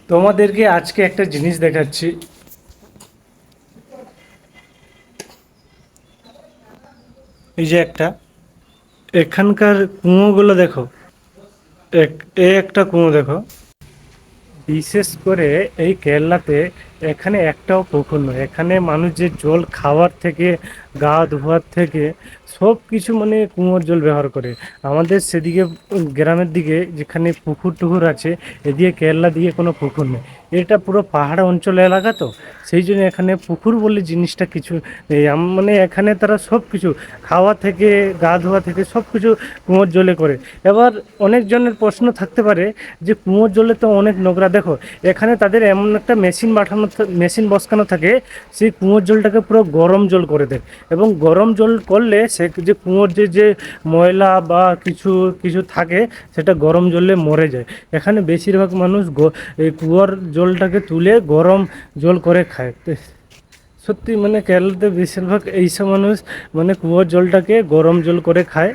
তোমাদেরকে আজকে একটা জিনিস দেখাচ্ছি। এই যে এখানকার কুয়োগুলো দেখো। একটা কুয়ো দেখো। বিশেষ করে এই কেরলাতে এখানে একটাও পুকুর নয়। এখানে মানুষ যে জল খাওয়ার থেকে, গা ধোয়ার থেকে সব কিছু মানে কুয়োর জল ব্যবহার করে। আমাদের সেদিকে গ্রামের দিকে যেখানে পুকুর টুকুর আছে, এদিকে কেরলা দিয়ে কোনো পুকুর নেই। এটা পুরো পাহাড় অঞ্চল এলাকা তো, সেই জন্য এখানে পুকুর বলে জিনিসটা কিছু নেই। মানে এখানে তারা সব কিছু খাওয়া থেকে, গা ধোয়া থেকে সব কিছু কুয়োর জলে করে। এবার অনেকজনের প্রশ্ন থাকতে পারে যে কুয়োর জলে তো অনেক নোংরা। দেখো, এখানে তাদের এমন একটা মেশিন বসানো থাকে, সেই কুয়োর জলটাকে পুরো গরম জল করে দেয়। এবং গরম জল করলে সে যে কুয়োর যে ময়লা বা কিছু কিছু থাকে, সেটা গরম জলে মরে যায়। এখানে বেশিরভাগ মানুষ এই কুয়োর জলটাকে তুলে গরম জল করে খায়। তো সত্যি মানে কেরলাতে বেশিরভাগ এইসব মানুষ মানে কুয়োর জলটাকে গরম জল করে খায়।